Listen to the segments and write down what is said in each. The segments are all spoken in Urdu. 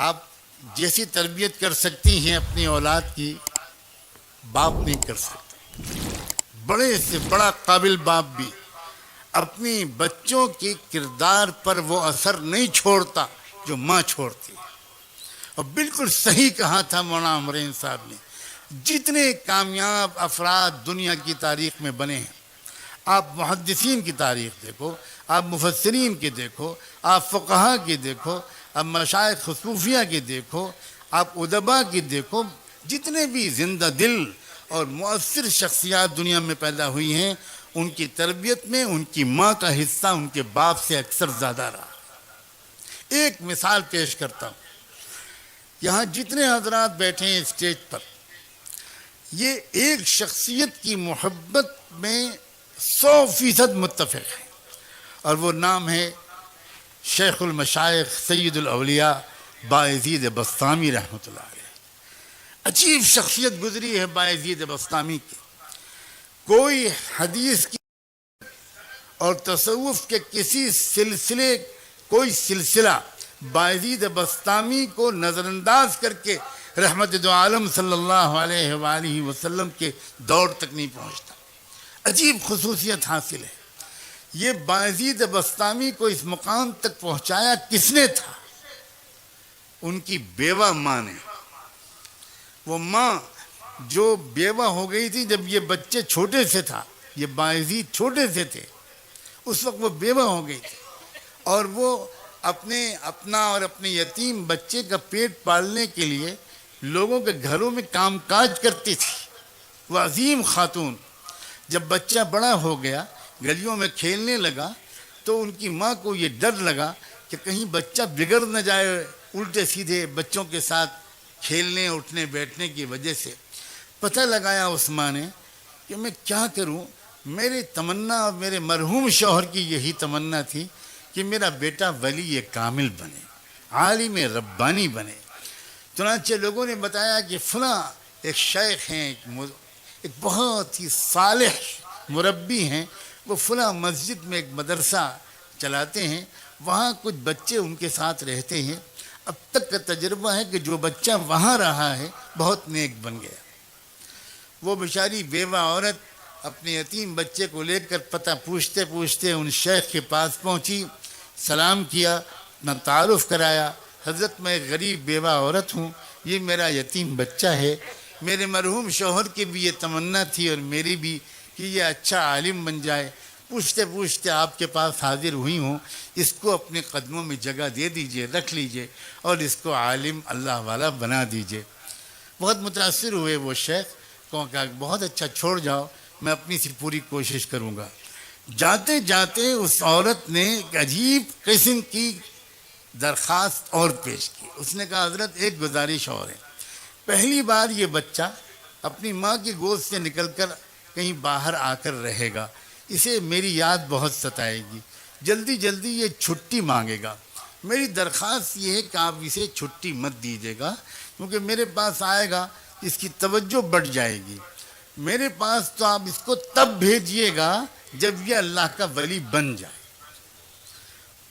آپ جیسی تربیت کر سکتی ہیں اپنی اولاد کی، باپ نہیں کر سکتے۔ بڑے سے بڑا قابل باپ بھی اپنی بچوں کے کردار پر وہ اثر نہیں چھوڑتا جو ماں چھوڑتی ہے۔ اور بالکل صحیح کہا تھا مولانا امرین صاحب نے، جتنے کامیاب افراد دنیا کی تاریخ میں بنے ہیں، آپ محدثین کی تاریخ دیکھو، آپ مفسرین کی دیکھو، آپ فقہا کی دیکھو، آپ مشائخ صوفیہ کی دیکھو، آپ ادبا کی دیکھو، جتنے بھی زندہ دل اور مؤثر شخصیات دنیا میں پیدا ہوئی ہیں، ان کی تربیت میں ان کی ماں کا حصہ ان کے باپ سے اکثر زیادہ رہا۔ ایک مثال پیش کرتا ہوں، یہاں جتنے حضرات بیٹھے ہیں اسٹیج پر، یہ ایک شخصیت کی محبت میں 100% متفق ہے، اور وہ نام ہے شیخ المشائخ سید الاولیاء بایزید بسطامی رحمۃ اللہ علیہ۔ عجیب شخصیت گزری ہے بایزید بسطامی کی۔ کوئی حدیث کی اور تصوف کے کسی کوئی سلسلہ بایزید بسطامی کو نظر انداز کر کے رحمت دو عالم صلی اللہ علیہ وآلہ وسلم کے دور تک نہیں پہنچتا۔ عجیب خصوصیت حاصل ہے۔ یہ بایزید بسطامی کو اس مقام تک پہنچایا کس نے تھا؟ ان کی بیوہ ماں نے۔ وہ ماں جو بیوہ ہو گئی تھی جب یہ بچے چھوٹے سے تھا، یہ بایزید چھوٹے سے تھے، اس وقت وہ بیوہ ہو گئی تھی، اور وہ اپنا اور اپنے یتیم بچے کا پیٹ پالنے کے لیے لوگوں کے گھروں میں کام کاج کرتی تھی۔ وہ عظیم خاتون جب بچہ بڑا ہو گیا، گلیوں میں کھیلنے لگا، تو ان کی ماں کو یہ ڈر لگا کہ کہیں بچہ بگڑ نہ جائے الٹے سیدھے بچوں کے ساتھ کھیلنے اٹھنے بیٹھنے کی وجہ سے۔ پتہ لگایا اس ماں نے کہ میں کیا کروں، میری تمنا اور میرے مرحوم شوہر کی یہی تمنا تھی کہ میرا بیٹا ولی کامل بنے، عالم ربانی بنے۔ چنانچہ لوگوں نے بتایا کہ فلاں ایک شیخ ہیں، ایک بہت ہی صالح مربی ہیں، وہ فلاں مسجد میں ایک مدرسہ چلاتے ہیں، وہاں کچھ بچے ان کے ساتھ رہتے ہیں۔ اب تک کا تجربہ ہے کہ جو بچہ وہاں رہا ہے بہت نیک بن گیا۔ وہ بیچاری بیوہ عورت اپنے یتیم بچے کو لے کر پتہ پوچھتے پوچھتے ان شیخ کے پاس پہنچی، سلام کیا، اپنا تعارف کرایا، حضرت میں غریب بیوہ عورت ہوں، یہ میرا یتیم بچہ ہے، میرے مرحوم شوہر کی بھی یہ تمنا تھی اور میری بھی کہ یہ اچھا عالم بن جائے، پوچھتے پوچھتے آپ کے پاس حاضر ہوئی ہوں، اس کو اپنے قدموں میں جگہ دے دیجئے، رکھ لیجئے، اور اس کو عالم اللہ والا بنا دیجئے۔ بہت متاثر ہوئے وہ شیخ، کہا بہت اچھا، چھوڑ جاؤ، میں اپنی سے پوری کوشش کروں گا۔ جاتے جاتے اس عورت نے ایک عجیب قسم کی درخواست اور پیش کی۔ اس نے کہا حضرت ایک گزارش اور ہے، پہلی بار یہ بچہ اپنی ماں کی گود سے نکل کر کہیں باہر آ کر رہے گا، اسے میری یاد بہت ستائے گی، جلدی جلدی یہ چھٹی مانگے گا، میری درخواست یہ ہے کہ آپ اسے چھٹی مت دیجیے گا، کیونکہ میرے پاس آئے گا اس کی توجہ بڑھ جائے گی، میرے پاس تو آپ اس کو تب بھیجیے گا جب یہ اللہ کا ولی بن جائے۔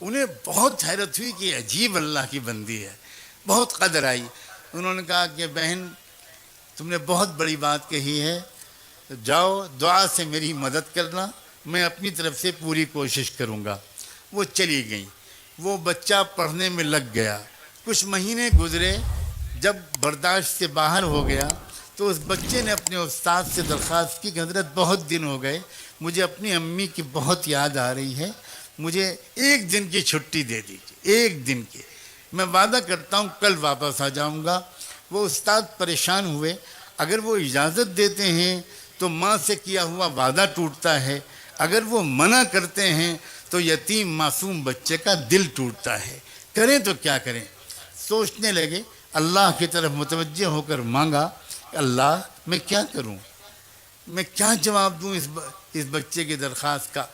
انہیں بہت حیرت ہوئی کہ عجیب اللہ کی بندی ہے، بہت قدر آئی۔ انہوں نے کہا کہ بہن تم نے بہت بڑی بات کہی ہے، جاؤ دعا سے میری مدد کرنا، میں اپنی طرف سے پوری کوشش کروں گا۔ وہ چلی گئیں، وہ بچہ پڑھنے میں لگ گیا، کچھ مہینے گزرے، جب برداشت سے باہر ہو گیا تو اس بچے نے اپنے استاد سے درخواست کی کہ حضرت بہت دن ہو گئے، مجھے اپنی امی کی بہت یاد آ رہی ہے، مجھے ایک دن کی چھٹی دے دیجیے، ایک دن کی، میں وعدہ کرتا ہوں کل واپس آ جاؤں گا۔ وہ استاد پریشان ہوئے، اگر وہ اجازت دیتے ہیں تو ماں سے کیا ہوا وعدہ ٹوٹتا ہے، اگر وہ منع کرتے ہیں تو یتیم معصوم بچے کا دل ٹوٹتا ہے، کریں تو کیا کریں؟ سوچنے لگے، اللہ کی طرف متوجہ ہو کر مانگا کہ اللہ میں کیا کروں، میں کیا جواب دوں اس بچے کی درخواست کا۔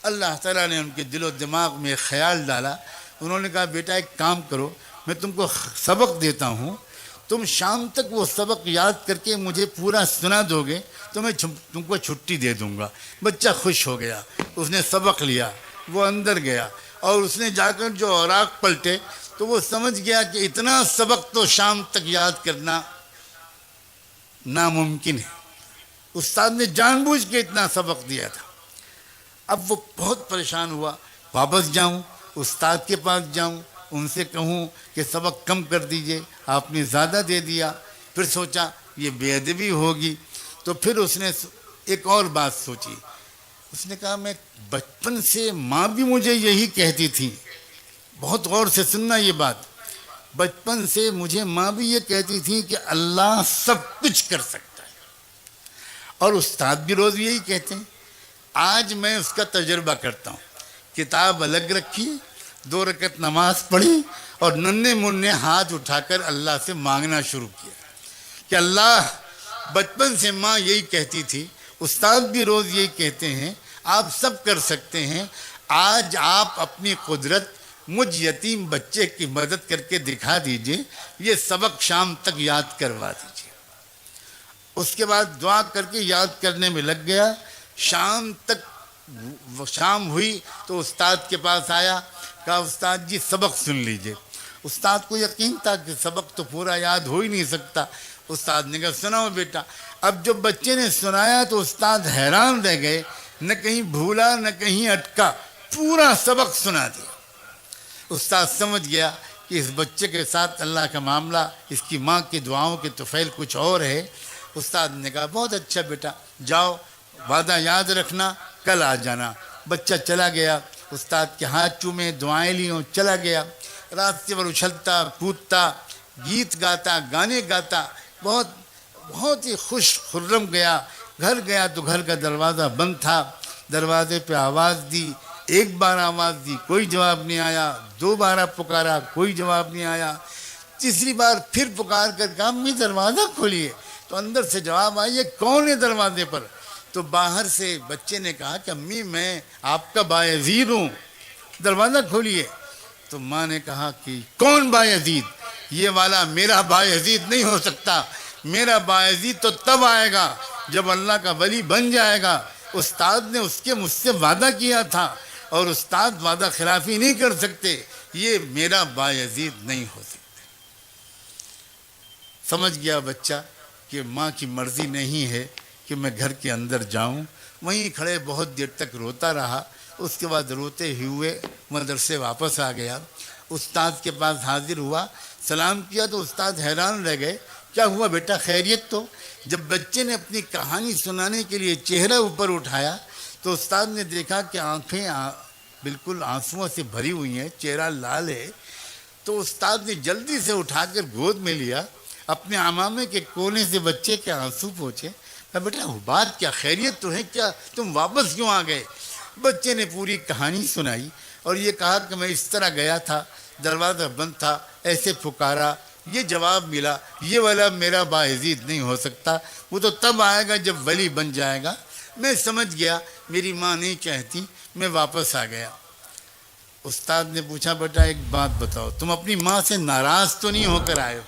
اللہ تعالیٰ نے ان کے دل و دماغ میں خیال ڈالا، انہوں نے کہا بیٹا ایک کام کرو، میں تم کو سبق دیتا ہوں، تم شام تک وہ سبق یاد کر کے مجھے پورا سنا دو گے تو میں تم کو چھٹی دے دوں گا۔ بچہ خوش ہو گیا، اس نے سبق لیا، وہ اندر گیا اور اس نے جا کر جو اوراق پلٹے تو وہ سمجھ گیا کہ اتنا سبق تو شام تک یاد کرنا ناممکن ہے. استاد نے جان بوجھ کے اتنا سبق دیا تھا. اب وہ بہت پریشان ہوا. واپس جاؤں, استاد کے پاس جاؤں, ان سے کہوں کہ سبق کم کر دیجئے, آپ نے زیادہ دے دیا. پھر سوچا یہ بے ادبی ہوگی, تو پھر اس نے ایک اور بات سوچی. اس نے کہا میں بچپن سے ماں بھی مجھے یہی کہتی تھی, بہت غور سے سننا یہ بات, بچپن سے مجھے ماں بھی یہ کہتی تھی کہ اللہ سب کچھ کر سکتا ہے, اور استاد بھی روز یہی کہتے ہیں. آج میں اس کا تجربہ کرتا ہوں. کتاب الگ رکھی, 2 رکعت نماز پڑھی, اور ننھے منھے ہاتھ اٹھا کر اللہ سے مانگنا شروع کیا کہ اللہ, بچپن سے ماں یہی کہتی تھی, استاد بھی روز یہی کہتے ہیں, آپ سب کر سکتے ہیں. آج آپ اپنی قدرت مجھ یتیم بچے کی مدد کر کے دکھا دیجئے, یہ سبق شام تک یاد کروا دیجئے. اس کے بعد دعا کر کے یاد کرنے میں لگ گیا. شام تک شام ہوئی تو استاد کے پاس آیا, کہا استاد جی سبق سن لیجئے. استاد کو یقین تھا کہ سبق تو پورا یاد ہو ہی نہیں سکتا. استاد نے کہا سناؤ بیٹا. اب جب بچے نے سنایا تو استاد حیران رہ گئے, نہ کہیں بھولا نہ کہیں اٹکا, پورا سبق سنا دیا. استاد سمجھ گیا کہ اس بچے کے ساتھ اللہ کا معاملہ, اس کی ماں کی دعاؤں کے طفیل کچھ اور ہے. استاد نے کہا بہت اچھا بیٹا, جاؤ وعدہ یاد رکھنا, کل آ جانا. بچہ چلا گیا, استاد کے ہاتھ چومے, دعائیں لیوں, چلا گیا. راستے پر اچھلتا کودتا, گیت گاتا, گانے گاتا, بہت ہی خوش خرم گیا. گھر گیا تو گھر کا دروازہ بند تھا. دروازے پہ آواز دی, 1 بار آواز دی, کوئی جواب نہیں آیا. 2 بار پکارا, کوئی جواب نہیں آیا. تیسری بار پھر پکار کر کہا امی دروازہ کھولیے. تو اندر سے جواب آئی, یہ کون ہے دروازے پر؟ تو باہر سے بچے نے کہا کہ امی میں آپ کا بایزید ہوں, دروازہ کھولیے. تو ماں نے کہا کہ کون بایزید؟ یہ والا میرا بایزید نہیں ہو سکتا. میرا بایزید تو تب آئے گا جب اللہ کا ولی بن جائے گا. استاد نے اس کے مجھ سے وعدہ کیا تھا, اور استاد وعدہ خلافی نہیں کر سکتے. یہ میرا بایزید نہیں ہو سکتا. سمجھ گیا بچہ کہ ماں کی مرضی نہیں ہے کہ میں گھر کے اندر جاؤں. وہیں کھڑے بہت دیر تک روتا رہا. اس کے بعد روتے ہوئے مدرسے واپس آ گیا. استاد کے پاس حاضر ہوا, سلام کیا تو استاد حیران رہ گئے, کیا ہوا بیٹا خیریت؟ تو جب بچے نے اپنی کہانی سنانے کے لیے چہرہ اوپر اٹھایا تو استاد نے دیکھا کہ آنکھیں بالکل آنسوؤں سے بھری ہوئی ہیں, چہرہ لال ہے. تو استاد نے جلدی سے اٹھا کر گود میں لیا, اپنے عمامے کے کونے سے بچے کے آنسو پوچھے. کہا بیٹا بات کیا, خیریت تو ہے کیا, تم واپس کیوں آ گئے؟ بچے نے پوری کہانی سنائی اور یہ کہا کہ میں اس طرح گیا تھا, دروازہ بند تھا, ایسے پکارا, یہ جواب ملا, یہ والا میرا بایزید نہیں ہو سکتا, وہ تو تب آئے گا جب ولی بن جائے گا. میں سمجھ گیا میری ماں نہیں چاہتی, میں واپس آ گیا. استاد نے پوچھا بیٹا ایک بات بتاؤ, تم اپنی ماں سے ناراض تو نہیں ہو کر آئے ہو؟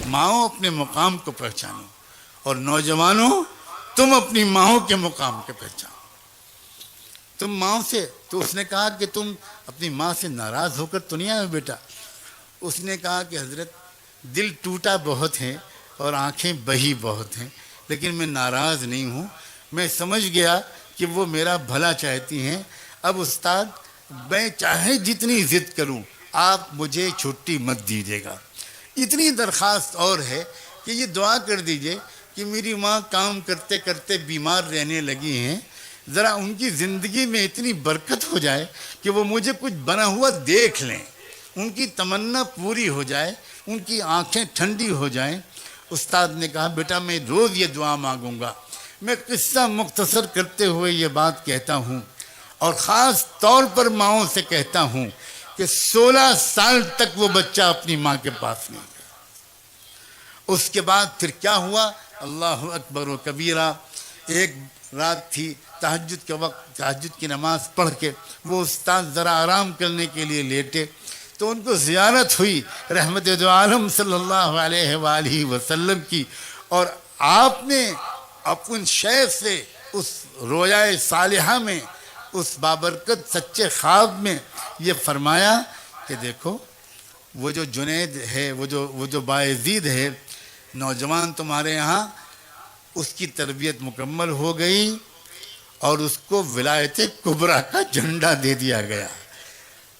ماؤں اپنے مقام کو پہچانو, اور نوجوانوں تم اپنی ماؤں کے مقام کے پہچانو. تم ماؤں سے, تو اس نے کہا کہ تم اپنی ماں سے ناراض ہو کر تو نہیں آئے بیٹا. اس نے کہا کہ حضرت دل ٹوٹا بہت ہے اور آنکھیں بہی بہت ہیں, لیکن میں ناراض نہیں ہوں. میں سمجھ گیا کہ وہ میرا بھلا چاہتی ہیں. اب استاد میں چاہے جتنی ضد کروں آپ مجھے چھٹی مت دیجیے گا. اتنی درخواست اور ہے کہ یہ دعا کر دیجئے کہ میری ماں کام کرتے کرتے بیمار رہنے لگی ہیں, ذرا ان کی زندگی میں اتنی برکت ہو جائے کہ وہ مجھے کچھ بنا ہوا دیکھ لیں, ان کی تمنا پوری ہو جائے, ان کی آنکھیں ٹھنڈی ہو جائیں. استاد نے کہا بیٹا میں روز یہ دعا مانگوں گا. میں قصہ مختصر کرتے ہوئے یہ بات کہتا ہوں, اور خاص طور پر ماؤں سے کہتا ہوں کہ 16 سال تک وہ بچہ اپنی ماں کے پاس نہیں گیا. اس کے بعد پھر کیا ہوا, اللہ اکبر و کبیرہ. ایک رات تھی, تہجد کے وقت تہجد کی نماز پڑھ کے وہ استاد ذرا آرام کرنے کے لیے لیٹے, تو ان کو زیارت ہوئی رحمت دو عالم صلی اللہ علیہ وآلہ وسلم کی, اور آپ نے اپن شیخ سے اس رویائے صالحہ میں, اس بابرکت سچے خواب میں یہ فرمایا کہ دیکھو وہ جو جنید ہے، وہ جو بایزید ہے، نوجوان تمہارے یہاں، اس کی تربیت مکمل ہو گئی اور اس کو ولایت کبریٰ کا جھنڈا دے دیا گیا،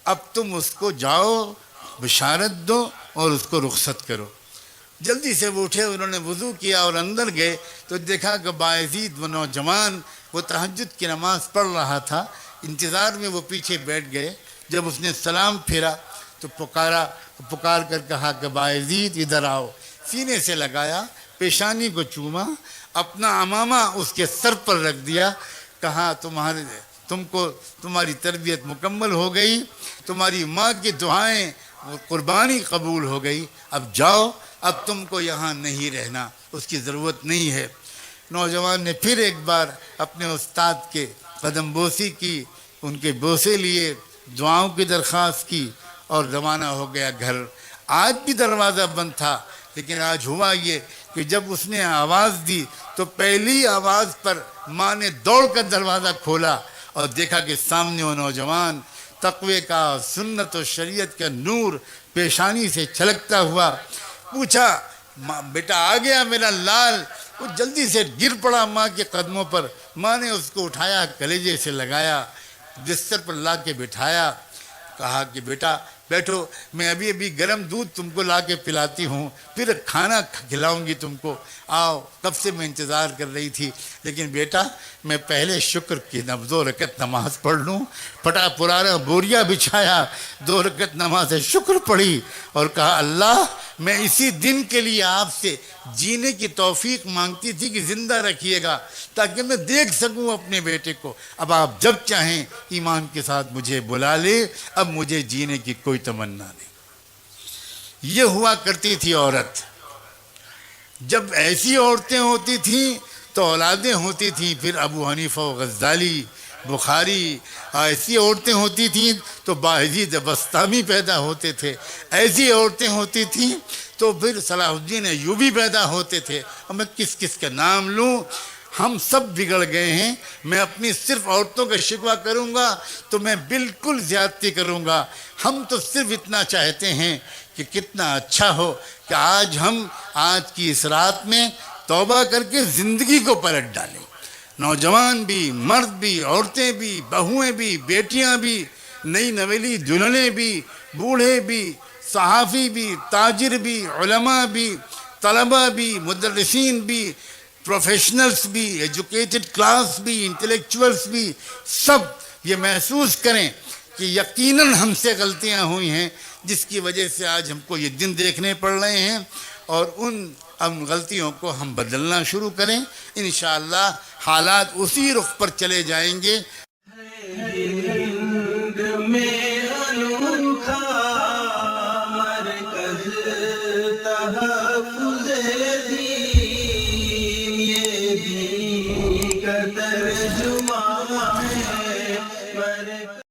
اب تم اس کو جاؤ بشارت دو اور اس کو رخصت کرو۔ جلدی سے وہ اٹھے، انہوں نے وضو کیا اور اندر گئے تو دیکھا کہ بایزید وہ نوجوان وہ تہجد کی نماز پڑھ رہا تھا، انتظار میں وہ پیچھے بیٹھ گئے۔ جب اس نے سلام پھیرا تو پکار کر کہا کہ بایزید ادھر آؤ، سینے سے لگایا، پیشانی کو چوما، اپنا عمامہ اس کے سر پر رکھ دیا، کہا تمہاری تربیت مکمل ہو گئی، تمہاری ماں کی دعائیں وہ قربانی قبول ہو گئی، اب جاؤ، اب تم کو یہاں نہیں رہنا، اس کی ضرورت نہیں ہے۔ نوجوان نے پھر ایک بار اپنے استاد کے قدم بوسی کی، ان کے بوسے لیے، دعاؤں کی درخواست کی اور روانہ ہو گیا گھر۔ آج بھی دروازہ بند تھا، لیکن آج ہوا یہ کہ جب اس نے آواز دی تو پہلی آواز پر ماں نے دوڑ کر دروازہ کھولا اور دیکھا کہ سامنے وہ نوجوان تقوی کا، سنت و شریعت کا نور پیشانی سے چھلکتا ہوا۔ پوچھا بیٹا آ گیا میرا لال؟ وہ جلدی سے گر پڑا ماں کے قدموں پر، ماں نے اس کو اٹھایا، کلیجے سے لگایا، بستر پر لا کے بٹھایا، کہا کہ بیٹا بیٹھو، میں ابھی گرم دودھ تم کو لا کے پلاتی ہوں، پھر کھانا کھلاؤں گی تم کو، آؤ، کب سے میں انتظار کر رہی تھی، لیکن بیٹا میں پہلے شکر کی 2 رکعت نماز پڑھ لوں۔ پھٹا پرانا بوریا بچھایا، 2 رکعت نماز شکر پڑھی اور کہا اللہ میں اسی دن کے لیے آپ سے جینے کی توفیق مانگتی تھی کہ زندہ رکھیے گا تاکہ میں دیکھ سکوں اپنے بیٹے کو، اب آپ جب چاہیں ایمان کے ساتھ مجھے بلا لے، اب مجھے جینے کی کوئی تمنا نہیں۔ یہ ہوا کرتی تھی عورت۔ جب ایسی عورتیں ہوتی تھیں تو اولادیں ہوتی تھیں، پھر ابو حنیفہ و غزالی، بخاری، ایسی عورتیں ہوتی تھیں تو بایزید بسطامی پیدا ہوتے تھے، ایسی عورتیں ہوتی تھیں تو پھر صلاح الدین ایوبی پیدا ہوتے تھے، اور میں کس کس کا نام لوں، ہم سب بگڑ گئے ہیں۔ میں اپنی صرف عورتوں کا شکوہ کروں گا تو میں بالکل زیادتی کروں گا۔ ہم تو صرف اتنا چاہتے ہیں کہ کتنا اچھا ہو کہ ہم آج کی اس رات میں توبہ کر کے زندگی کو پلٹ ڈالیں، نوجوان بھی، مرد بھی، عورتیں بھی، بہویں بھی، بیٹیاں بھی، نئی نویلی دلہنیں بھی، بوڑھے بھی، صحافی بھی، تاجر بھی، علماء بھی، طلبہ بھی، مدرسین بھی، پروفیشنلز بھی، ایجوکیٹڈ کلاس بھی، انٹلیکچوئلز بھی، سب یہ محسوس کریں کہ یقیناً ہم سے غلطیاں ہوئی ہیں جس کی وجہ سے آج ہم کو یہ دن دیکھنے پڑ رہے ہیں، اور ان غلطیوں کو ہم بدلنا شروع کریں، انشاءاللہ حالات اسی رخ پر چلے جائیں گے